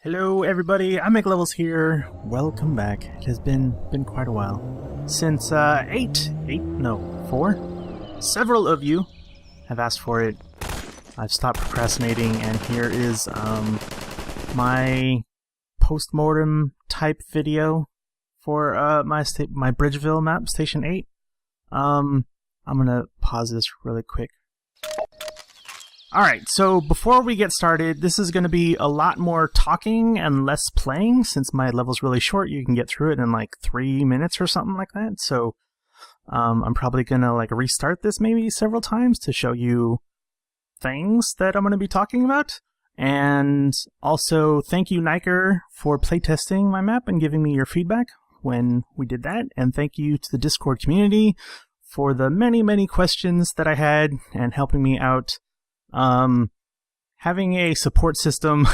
Hello everybody, IMakeLevels here. Welcome back. It has been quite a while. Since 4? Several of you have asked for it. I've stopped procrastinating, and here is my post-mortem type video for my Bridgeville map, Station 8. I'm gonna pause this really quick. Alright, so before we get started, this is going to be a lot more talking and less playing. Since my level's really short, you can get through it in like 3 minutes or something like that. So I'm probably going to like restart this maybe several times to show you things that I'm going to be talking about. And also thank you, Niker, for playtesting my map and giving me your feedback when we did that. And thank you to the Discord community for the many questions that I had and helping me out. Having a support system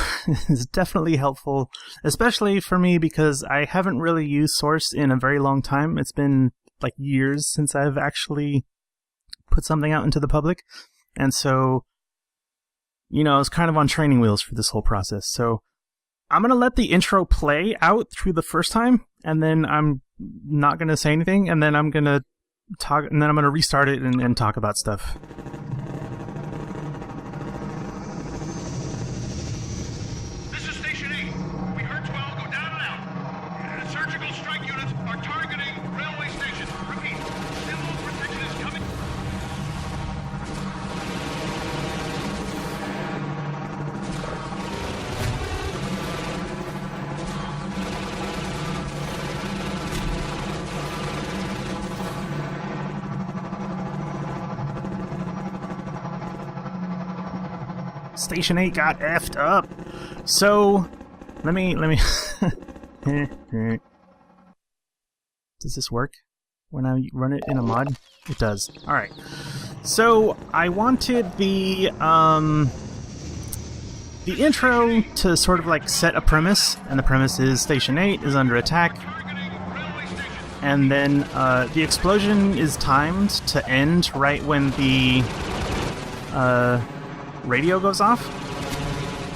is definitely helpful, especially for me because I haven't really used Source in a very long time. It's been like years since I've actually put something out into the public. And so, you know, I was kind of on training wheels for this whole process. So I'm going to let the intro play out through the first time, and then I'm not going to say anything, and then I'm going to talk, and then I'm going to restart it and talk about stuff. Station 8 got effed up. So, let me Does this work when I run it in a mod? It does. Alright. So, I wanted the intro to sort of like set a premise, and the premise is Station 8 is under attack. And then the explosion is timed to end right when the radio goes off.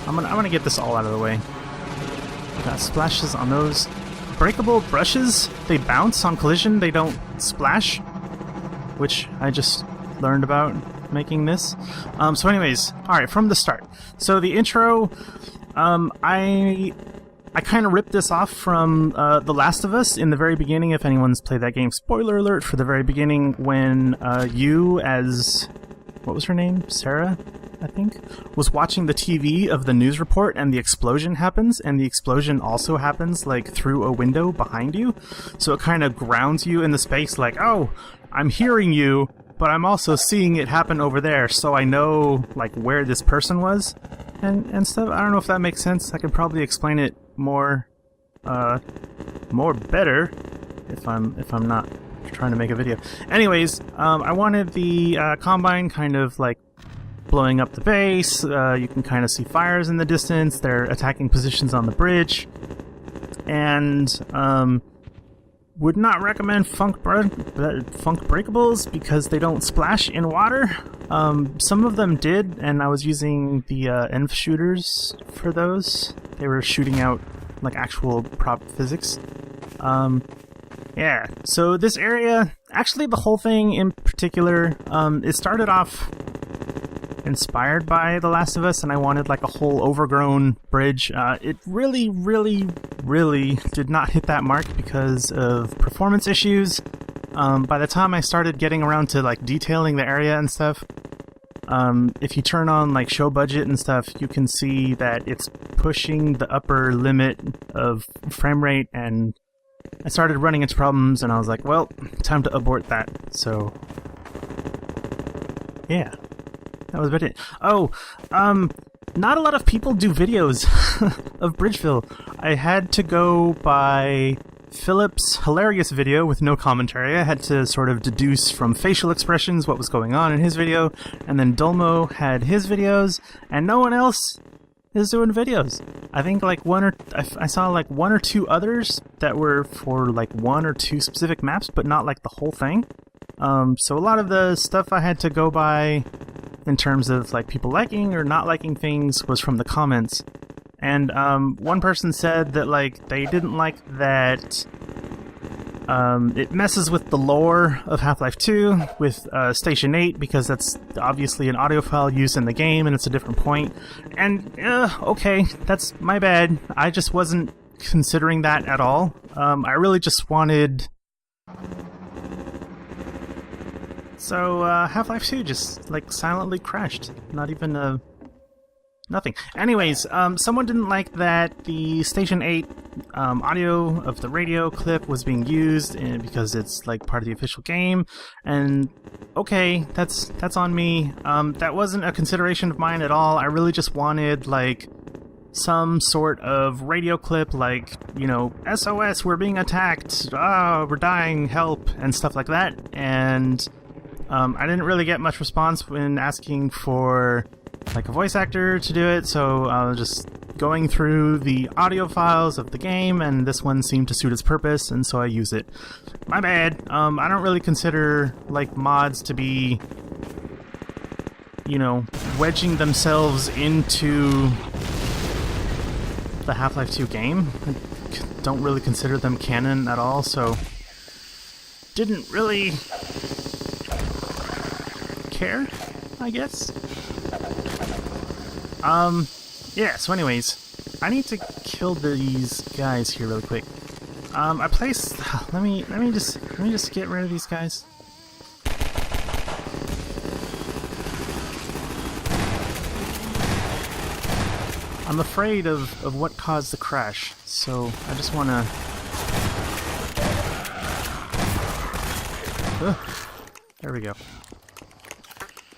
I'm gonna get this all out of the way. Got splashes on those. Breakable brushes, they bounce on collision, they don't splash, which I just learned about making this. So anyways, alright, from the start. So the intro, I kind of ripped this off from The Last of Us in the very beginning, if anyone's played that game. Spoiler alert for the very beginning, when you as... what was her name? Sarah? I think, was watching the TV of the news report, and the explosion happens, and the explosion also happens like through a window behind you, so it kind of grounds you in the space like, oh, I'm hearing you, but I'm also seeing it happen over there, so I know like where this person was and stuff. I don't know if that makes sense. I could probably explain it more better if I'm not trying to make a video. Anyways, I wanted the Combine kind of like blowing up the base. You can kind of see fires in the distance. They're attacking positions on the bridge. And would not recommend funk breakables because they don't splash in water. Some of them did, and I was using the ENV shooters for those. They were shooting out like actual prop physics. Yeah, so this area, actually the whole thing in particular, it started off inspired by The Last of Us, and I wanted like a whole overgrown bridge. It really did not hit that mark because of performance issues. By the time I started getting around to like detailing the area and stuff, if you turn on like show budget and stuff, you can see that it's pushing the upper limit of frame rate, and I started running into problems, and I was like, well, time to abort that. So yeah, that was about it. Oh, not a lot of people do videos of Bridgeville. I had to go by Philip's hilarious video with no commentary. I had to sort of deduce from facial expressions what was going on in his video, and then Dolmo had his videos, and no one else is doing videos. I think like I saw like one or two others that were for like one or two specific maps, but not like the whole thing. So a lot of the stuff I had to go by in terms of like people liking or not liking things was from the comments. And one person said that like they didn't like that it messes with the lore of Half-Life 2 with Station 8 because that's obviously an audio file used in the game and it's a different point. And okay, that's my bad. I just wasn't considering that at all. I really just wanted... So Half-Life 2 just like silently crashed. Not even nothing. Anyways, someone didn't like that the Station 8 audio of the radio clip was being used because it's like part of the official game, and okay, that's on me. That wasn't a consideration of mine at all. I really just wanted like some sort of radio clip, like, you know, SOS, we're being attacked, we're dying, help, and stuff like that. And I didn't really get much response when asking for like a voice actor to do it, so I was just going through the audio files of the game, and this one seemed to suit its purpose, and so I use it. My bad. I don't really consider like mods to be, you know, wedging themselves into the Half-Life 2 game. I don't really consider them canon at all, so didn't really care, I guess. Yeah, so anyways, I need to kill these guys here really quick. I placed... Let me just get rid of these guys. I'm afraid of what caused the crash, so I just wanna... There we go.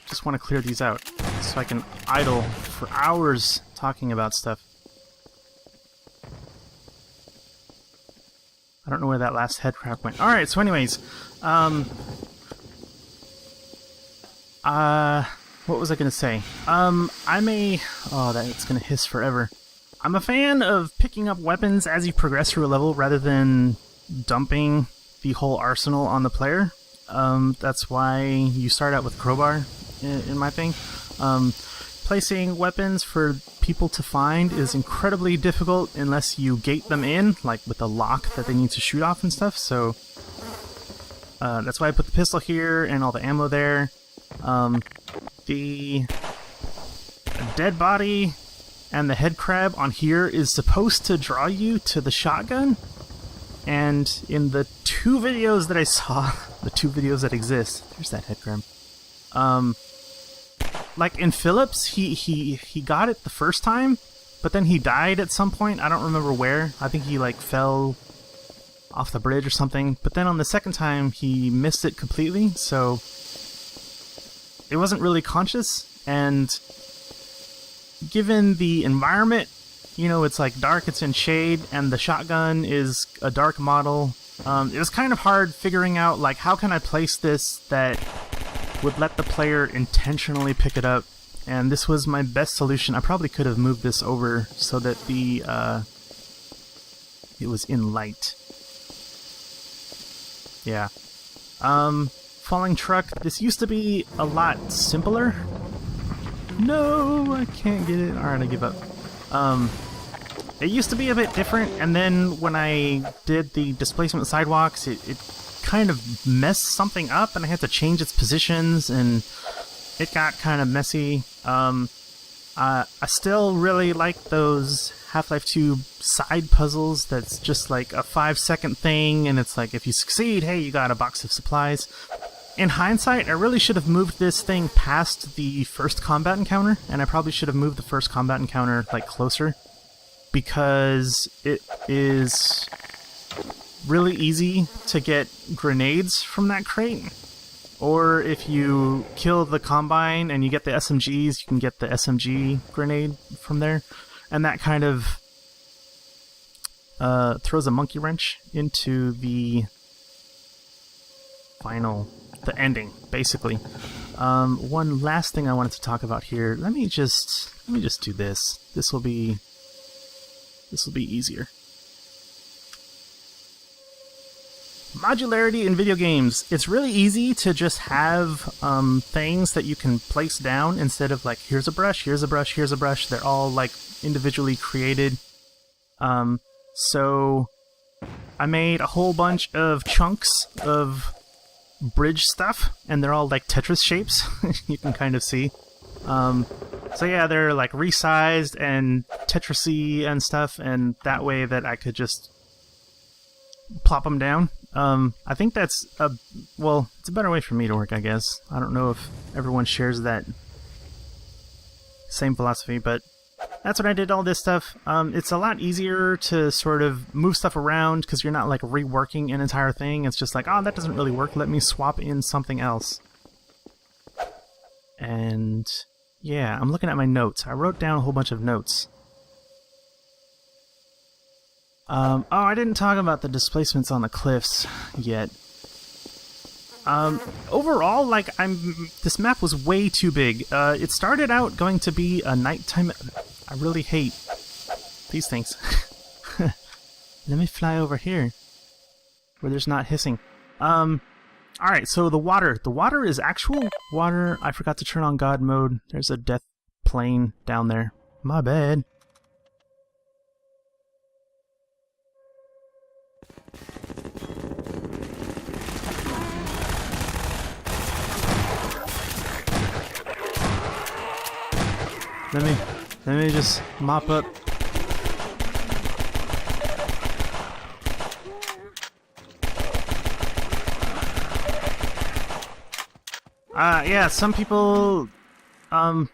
Just want to clear these out so I can idle for hours talking about stuff. I don't know where that last headcrab went. Alright, so anyways, what was I gonna say? Oh, that's gonna hiss forever. I'm a fan of picking up weapons as you progress through a level rather than dumping the whole arsenal on the player. That's why you start out with crowbar in my thing. Placing weapons for people to find is incredibly difficult unless you gate them in, like with a lock that they need to shoot off and stuff, so that's why I put the pistol here and all the ammo there. The dead body and the head crab on here is supposed to draw you to the shotgun, and in the two videos that I saw, the two videos that exist, there's that head crab. Like in Phillips, he got it the first time, but then he died at some point. I don't remember where. I think he like fell off the bridge or something. But then on the second time, he missed it completely, so it wasn't really conscious. And given the environment, you know, it's like dark, it's in shade, and the shotgun is a dark model. It was kind of hard figuring out like how can I place this that would let the player intentionally pick it up, and this was my best solution. I probably could have moved this over so that the it was in light. Yeah. Falling truck. This used to be a lot simpler. No, I can't get it. Alright, I give up. It used to be a bit different, and then when I did the displacement sidewalks, it kind of messed something up, and I had to change its positions, and it got kind of messy. I still really like those Half-Life 2 side puzzles that's just like a 5-second thing, and it's like if you succeed, hey, you got a box of supplies. In hindsight, I really should have moved this thing past the first combat encounter, and I probably should have moved the first combat encounter like closer, because it is really easy to get grenades from that crate. Or if you kill the Combine and you get the SMGs, you can get the SMG grenade from there. And that kind of throws a monkey wrench into the ending, basically. One last thing I wanted to talk about here. Let me just do this. This will be easier. Modularity in video games. It's really easy to just have things that you can place down instead of like, here's a brush, here's a brush, here's a brush. They're all like individually created. So I made a whole bunch of chunks of bridge stuff, and they're all like Tetris shapes. You can kind of see. So yeah, they're like resized and Tetris-y and stuff, and that way that I could just plop them down. I think that's well, it's a better way for me to work, I guess. I don't know if everyone shares that same philosophy, but that's what I did all this stuff. It's a lot easier to sort of move stuff around because you're not like reworking an entire thing. It's just like, oh, that doesn't really work. Let me swap in something else. And yeah, I'm looking at my notes. I wrote down a whole bunch of notes. Oh, I didn't talk about the displacements on the cliffs yet. Overall, like, this map was way too big. It started out going to be a nighttime. I really hate these things. Let me fly over here, where there's not hissing. Alright, so the water. The water is actual water. I forgot to turn on God mode. There's a death plane down there. My bad. Let me just mop up. Yeah, some people, I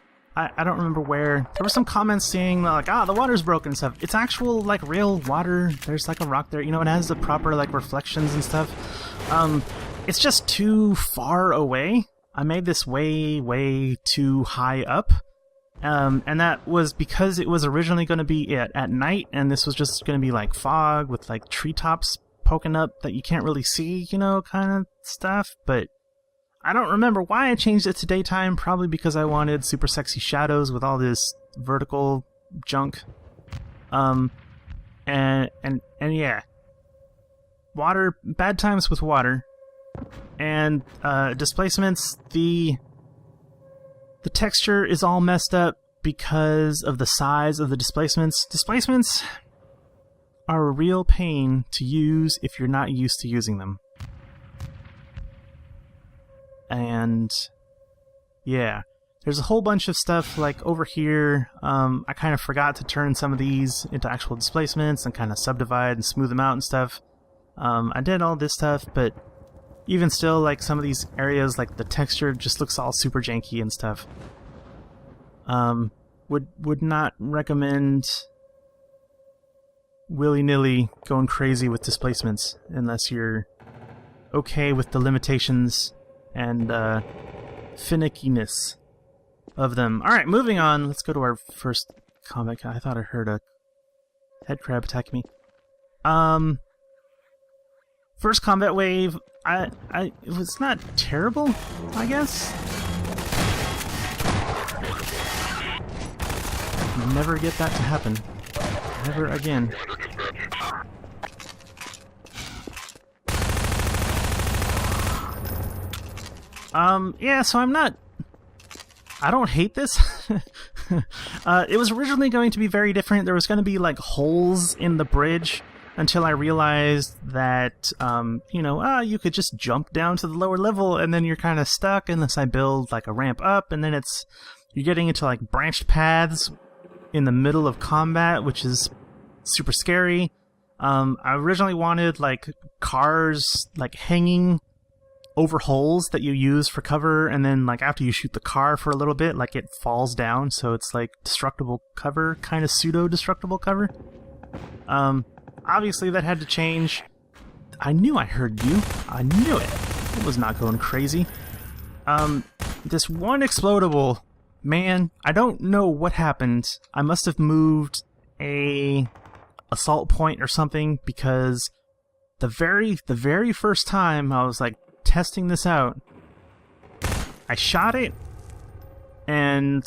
don't remember where. There were some comments saying like, ah, the water's broken and stuff. It's actual, like, real water. There's like a rock there, you know, it has the proper, like, reflections and stuff. It's just too far away. I made this way, way too high up. And that was because it was originally going to be at night, and this was just going to be like fog with like treetops poking up that you can't really see, you know, kind of stuff. But I don't remember why I changed it to daytime, probably because I wanted super sexy shadows with all this vertical junk. And yeah. Water, bad times with water. And displacements, the texture is all messed up because of the size of the displacements. Displacements are a real pain to use if you're not used to using them. And yeah, there's a whole bunch of stuff like over here. I kind of forgot to turn some of these into actual displacements and kind of subdivide and smooth them out and stuff. I did all this stuff, but even still, like, some of these areas, like, the texture just looks all super janky and stuff. Would not recommend willy-nilly going crazy with displacements unless you're okay with the limitations and finickiness of them. Alright, moving on. Let's go to our first combat. I thought I heard a head crab attacking me. First combat wave, it was not terrible, I guess. Never get that to happen. Never again. Yeah, so I don't hate this. It was originally going to be very different. There was going to be, like, holes in the bridge, until I realized that, you know, you could just jump down to the lower level and then you're kind of stuck unless I build like a ramp up, and then you're getting into like branched paths in the middle of combat, which is super scary. I originally wanted like cars like hanging over holes that you use for cover, and then like after you shoot the car for a little bit, like it falls down, so it's like destructible cover, kind of pseudo-destructible cover. Obviously that had to change. I knew I heard you. I knew it. It was not going crazy. This one explodable, man, I don't know what happened. I must have moved a assault point or something, because the very first time I was like testing this out, I shot it, and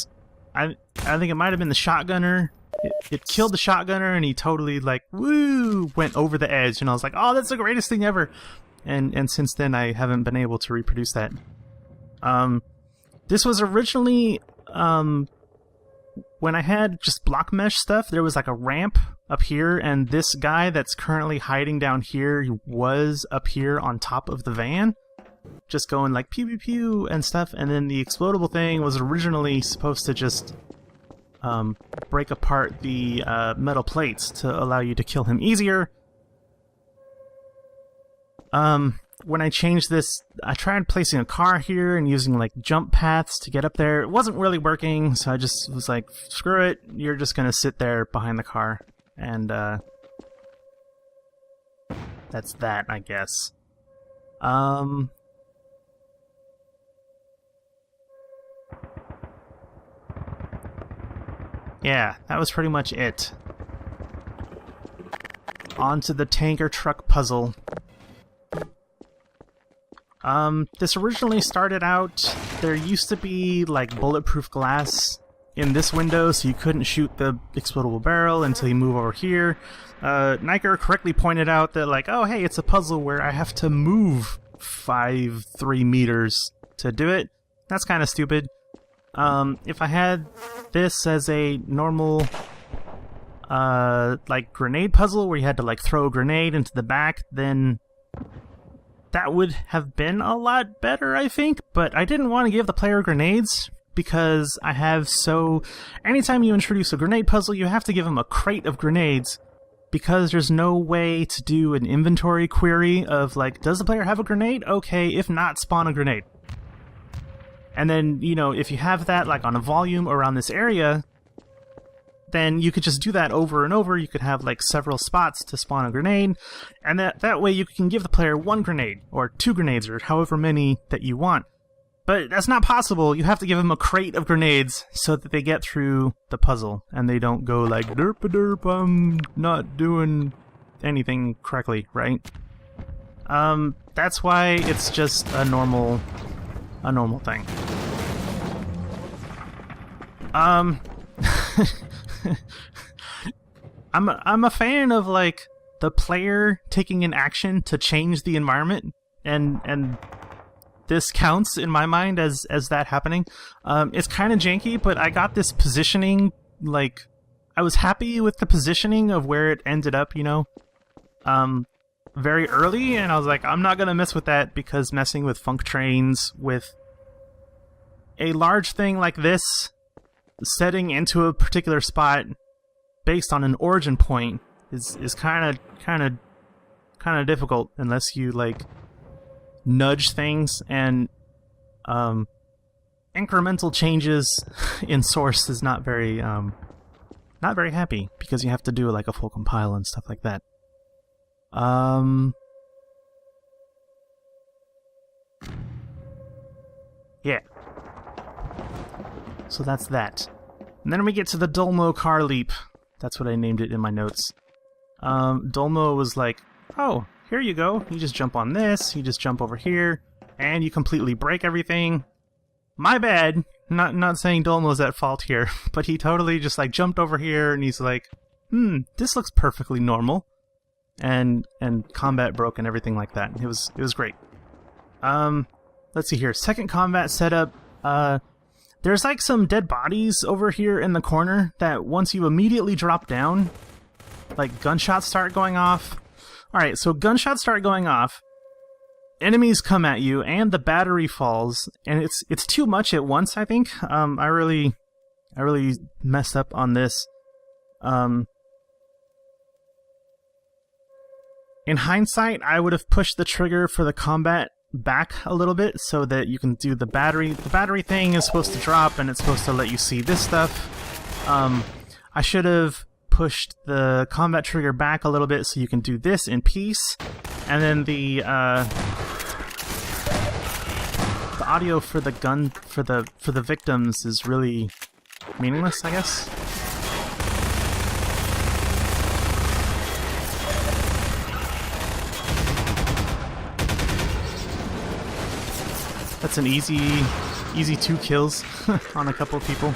I think it might have been the shotgunner. It killed the shotgunner, and he totally, like, woo, went over the edge, and I was like, oh, that's the greatest thing ever. and since then I haven't been able to reproduce that. This was originally, when I had just block mesh stuff, there was like a ramp up here, and this guy that's currently hiding down here was up here on top of the van, just going like pew pew pew and stuff, and then the explodable thing was originally supposed to just break apart the metal plates to allow you to kill him easier. When I changed this, I tried placing a car here and using like jump paths to get up there. It wasn't really working, so I just was like, screw it, you're just gonna sit there behind the car. And that's that, I guess. Yeah, that was pretty much it. On to the tanker truck puzzle. This originally started out, there used to be like bulletproof glass in this window, so you couldn't shoot the explodable barrel until you move over here. Niker correctly pointed out that like, oh hey, it's a puzzle where I have to move 3 meters to do it. That's kind of stupid. If I had this as a normal like grenade puzzle where you had to like throw a grenade into the back, then that would have been a lot better, I think, but I didn't want to give the player grenades because I have anytime you introduce a grenade puzzle, you have to give them a crate of grenades because there's no way to do an inventory query of like, does the player have a grenade? Okay, if not, spawn a grenade. And then, you know, if you have that like on a volume around this area, then you could just do that over and over. You could have like several spots to spawn a grenade, and that way you can give the player 1 grenade, or 2 grenades, or however many that you want. But that's not possible. You have to give them a crate of grenades so that they get through the puzzle, and they don't go like, derp-a-derp, I'm not doing anything correctly, right? That's why it's just a normal thing. I'm a fan of like the player taking an action to change the environment, and this counts in my mind as that happening. It's kind of janky, but I got this positioning, like I was happy with the positioning of where it ended up, you know, very early, and I was like, I'm not gonna mess with that because messing with funk trains with a large thing like this, setting into a particular spot based on an origin point is kind of difficult unless you like nudge things, and incremental changes in source is not very happy because you have to do like a full compile and stuff like that. Yeah. So that's that. And then we get to the Dolmo car leap. That's what I named it in my notes. Dolmo was like, oh, here you go. You just jump on this, you just jump over here, and you completely break everything. My bad. Not saying Dolmo's at fault here, but he totally just like jumped over here and he's like, this looks perfectly normal. And combat broke and everything like that. It was great. Let's see here. Second combat setup. There's like some dead bodies over here in the corner that once you immediately drop down, like gunshots start going off. Alright, so gunshots start going off, enemies come at you, and the battery falls, and it's too much at once, I think. I really messed up on this. In hindsight, I would have pushed the trigger for the combat back a little bit so that you can do the battery. The battery thing is supposed to drop and it's supposed to let you see this stuff. I should have pushed the combat trigger back a little bit so you can do this in peace, and then the audio for the gun for the victims is really meaningless, I guess. That's an easy 2 kills on a couple of people.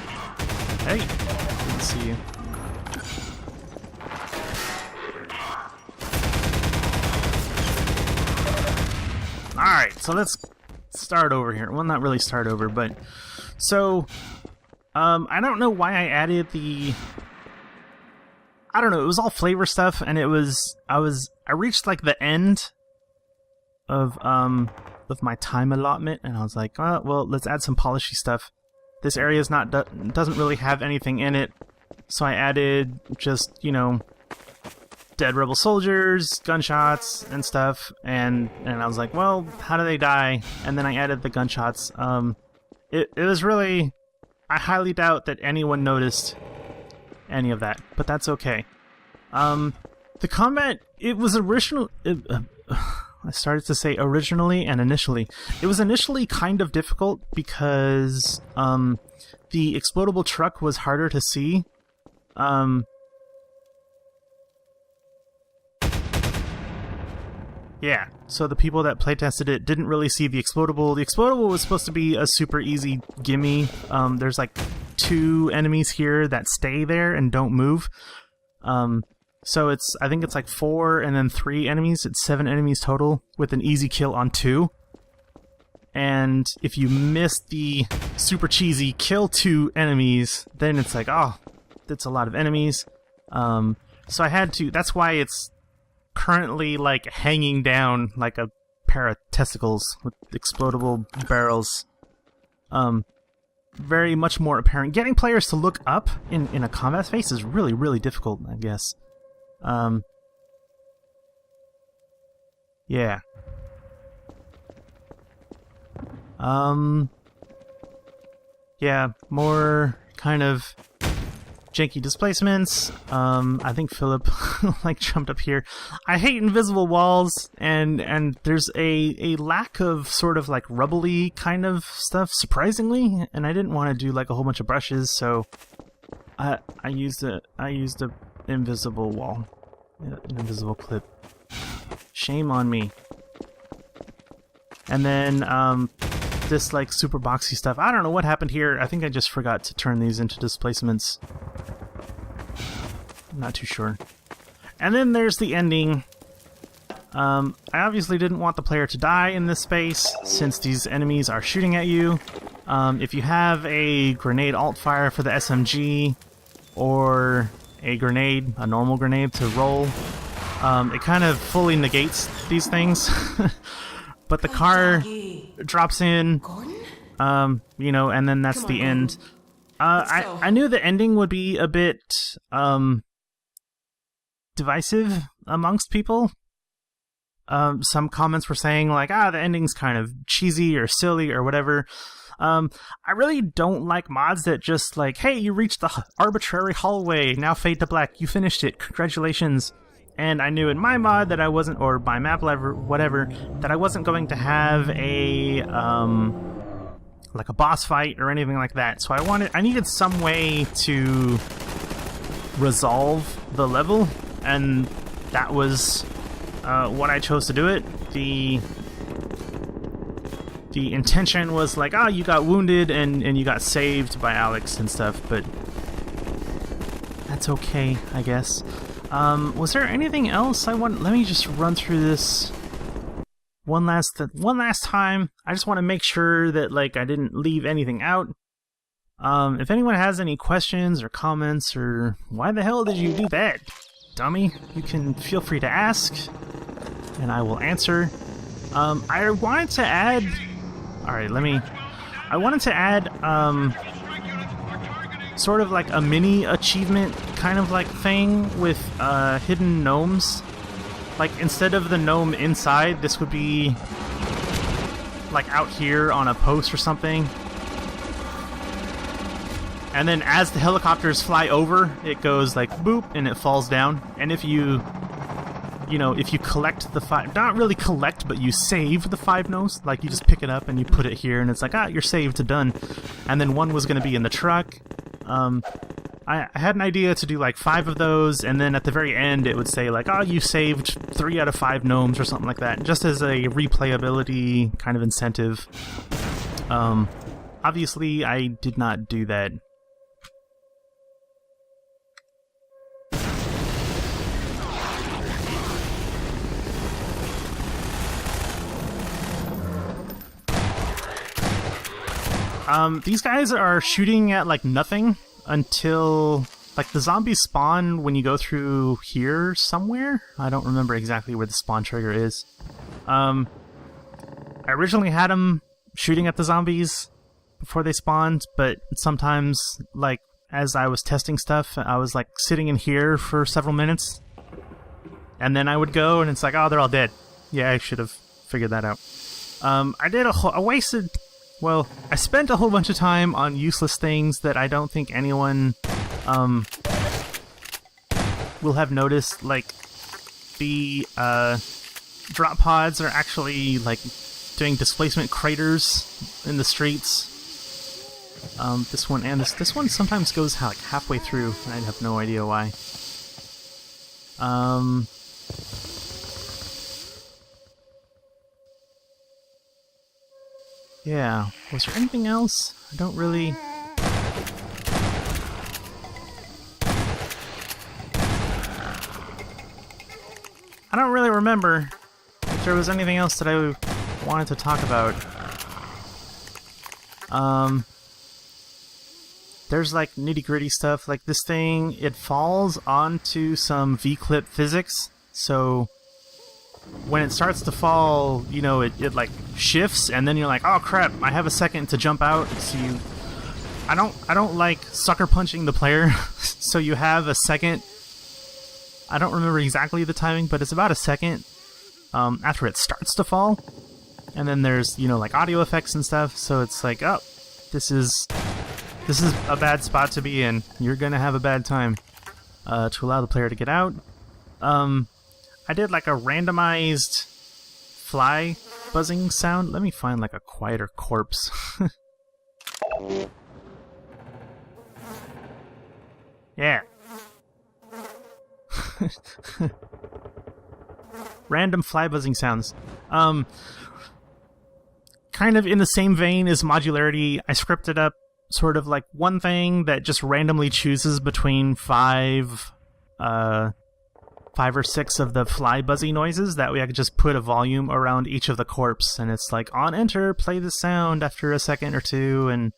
Hey, didn't see you. Alright, so let's start over here. Well, not really start over, but... So, I don't know why I added the... I don't know, it was all flavor stuff, and it was... I reached, like, the end of my time allotment, and I was like, oh, well, let's add some polishy stuff. This area is not doesn't really have anything in it, so I added just, you know, dead rebel soldiers, gunshots, and stuff, and I was like, well, how do they die? And then I added the gunshots. It was really... I highly doubt that anyone noticed any of that, but that's okay. The combat, it was original... I started to say originally and initially. It was initially kind of difficult because the explodable truck was harder to see. Yeah, so the people that playtested it didn't really see the explodable. The explodable was supposed to be a super easy gimme. There's like 2 enemies here that stay there and don't move. So I think it's like 4 and then 3 enemies. It's 7 enemies total with an easy kill on 2. And if you miss the super cheesy kill 2 enemies, then it's like, oh, that's a lot of enemies. So I had to... That's why it's currently like hanging down like a pair of testicles with explodable barrels. Very much more apparent. Getting players to look up in a combat space is really, really difficult, I guess. Yeah. Yeah, more kind of janky displacements. I think Philip like jumped up here. I hate invisible walls, and there's a lack of sort of like rubbly kind of stuff, surprisingly, and I didn't want to do like a whole bunch of brushes, so I used a invisible wall, an invisible clip. Shame on me. And then this like super boxy stuff. I don't know what happened here. I think I just forgot to turn these into displacements. I'm not too sure. And then there's the ending. I obviously didn't want the player to die in this space since these enemies are shooting at you. If you have a grenade alt fire for the SMG or a grenade, a normal grenade to roll, it kind of fully negates these things. But the car drops in, you know, and then that's the end. I knew the ending would be a bit divisive amongst people. Some comments were saying like, the ending's kind of cheesy or silly or whatever. I really don't like mods that just like, hey, you reached the arbitrary hallway, now fade to black, you finished it, congratulations. And I knew in my mod that I wasn't, or my map level, whatever, that I wasn't going to have a like a boss fight or anything like that. So I needed some way to resolve the level, and that was what I chose to do it. The intention was like, you got wounded and you got saved by Alex and stuff, but that's okay, I guess. Was there anything else I want? Let me just run through this one last time. I just want to make sure that like I didn't leave anything out. If anyone has any questions or comments or why the hell did you do that, dummy, you can feel free to ask and I will answer. I wanted to add... Alright, I wanted to add sort of like a mini achievement kind of like thing with hidden gnomes. Like instead of the gnome inside, this would be like out here on a post or something. And then as the helicopters fly over, it goes like boop and it falls down. And if you collect the 5, not really collect, but you save the 5 gnomes, like you just pick it up and you put it here and it's like, you're saved, done. And then one was going to be in the truck. I had an idea to do like 5 of those, and then at the very end it would say like, you saved 3 out of 5 gnomes or something like that, just as a replayability kind of incentive. Obviously I did not do that. These guys are shooting at, like, nothing until... Like, the zombies spawn when you go through here somewhere? I don't remember exactly where the spawn trigger is. I originally had them shooting at the zombies before they spawned, but sometimes, like, as I was testing stuff, I was, like, sitting in here for several minutes, and then I would go, and it's like, oh, they're all dead. Yeah, I should have figured that out. I spent a whole bunch of time on useless things that I don't think anyone will have noticed. Like, the drop pods are actually, like, doing displacement craters in the streets. This one and this one sometimes goes like halfway through, and I have no idea why. Yeah, was there anything else? I don't really... I don't really remember if there was anything else that I wanted to talk about. There's like nitty-gritty stuff, like this thing, it falls onto some V-clip physics, so when it starts to fall, you know, it like shifts, and then you're like, oh crap, I have a second to jump out, so you... I don't like sucker punching the player, so you have a second. I don't remember exactly the timing, but it's about a second after it starts to fall, and then there's, you know, like audio effects and stuff, so it's like, oh, this is a bad spot to be in. You're gonna have a bad time. To allow the player to get out. I did like a randomized fly buzzing sound. Let me find like a quieter corpse. Yeah. Random fly buzzing sounds. Kind of in the same vein as modularity, I scripted up sort of like one thing that just randomly chooses between five or six of the fly buzzy noises. That way I could just put a volume around each of the corpse, and it's like, on enter, play the sound after a second or two, and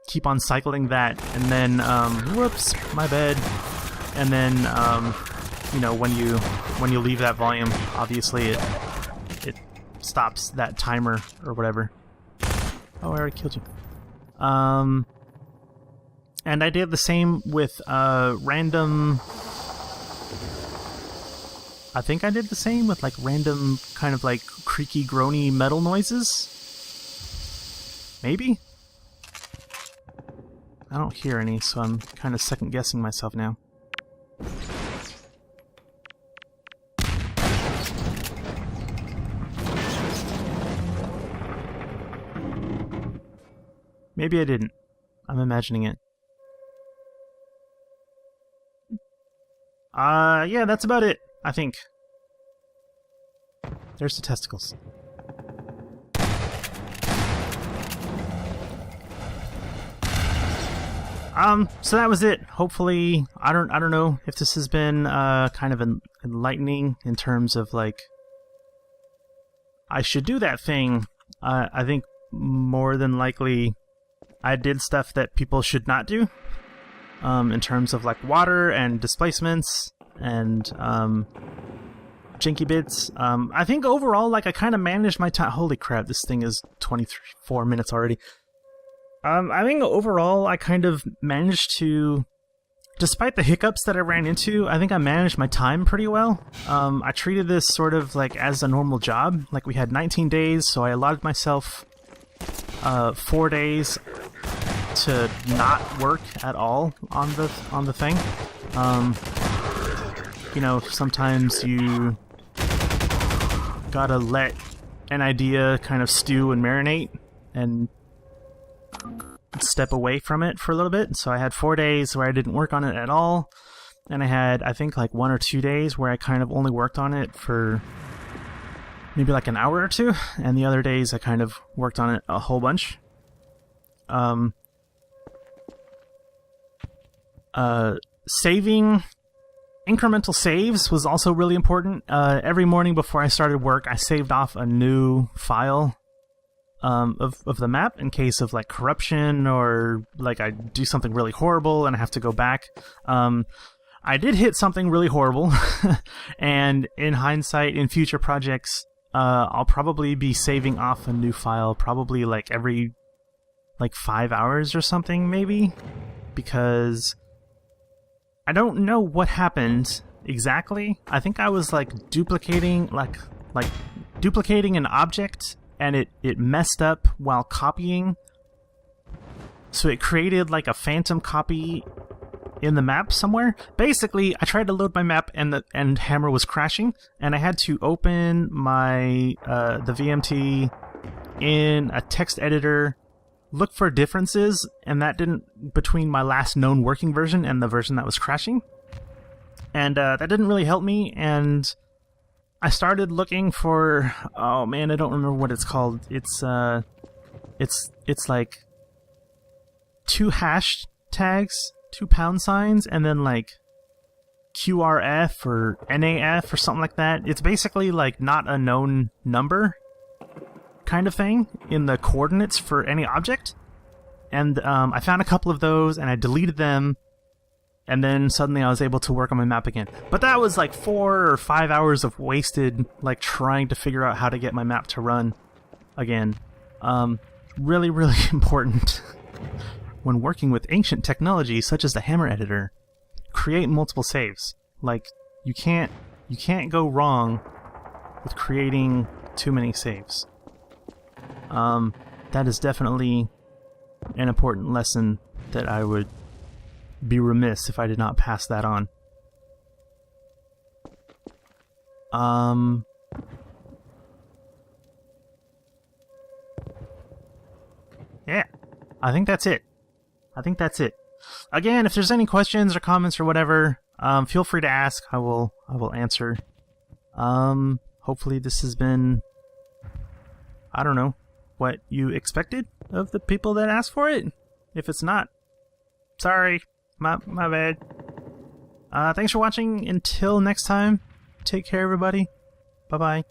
keep on cycling that. And then, whoops, my bad. And then, you know, when you leave that volume, obviously it stops that timer or whatever. Oh, I already killed you. And I did the same with random... I think I did the same with like random kind of like creaky, groany metal noises. Maybe? I don't hear any, so I'm kind of second guessing myself now. Maybe I didn't. I'm imagining it. Yeah, that's about it, I think. There's the testicles. So that was it. Hopefully, I don't know if this has been kind of enlightening in terms of like, I should do that thing. I think more than likely I did stuff that people should not do, in terms of like water and displacements and janky bits. I think overall, like, I kind of managed my time. Holy crap, this thing is 24 minutes already. I think overall I kind of managed to, despite the hiccups that I ran into, I think I managed my time pretty well. I treated this sort of like as a normal job. Like, we had 19 days, so I allotted myself 4 days to not work at all on the thing. You know, sometimes you gotta let an idea kind of stew and marinate and step away from it for a little bit. So I had 4 days where I didn't work on it at all, and I had, I think, like 1 or 2 days where I kind of only worked on it for maybe like an hour or two, and the other days I kind of worked on it a whole bunch. Saving incremental saves was also really important. Every morning before I started work, I saved off a new file of the map in case of like corruption or like I do something really horrible and I have to go back. I did hit something really horrible, and in hindsight, in future projects, I'll probably be saving off a new file probably like every like 5 hours or something maybe, because I don't know what happened exactly. I think I was like duplicating an object, and it messed up while copying. So it created like a phantom copy in the map somewhere. Basically, I tried to load my map and Hammer was crashing, and I had to open my the VMT in a text editor, look for differences, and that didn't between my last known working version and the version that was crashing. And that didn't really help me, and I started looking for, oh man, I don't remember what it's called. It's like 2 hash tags, 2 pound signs, and then like QRF or NAF or something like that. It's basically like not a known number kind of thing in the coordinates for any object. And I found a couple of those and I deleted them, and then suddenly I was able to work on my map again. But that was like 4 or 5 hours of wasted like trying to figure out how to get my map to run again. Really, really important when working with ancient technology such as the Hammer editor. Create multiple saves. Like you can't go wrong with creating too many saves. That is definitely an important lesson that I would be remiss if I did not pass that on. Yeah, I think that's it. Again, if there's any questions or comments or whatever, feel free to ask. I will answer. Hopefully this has been, I don't know, what you expected of the people that asked for it. If it's not, sorry, my bad. Thanks for watching. Until next time, take care, everybody. Bye-bye.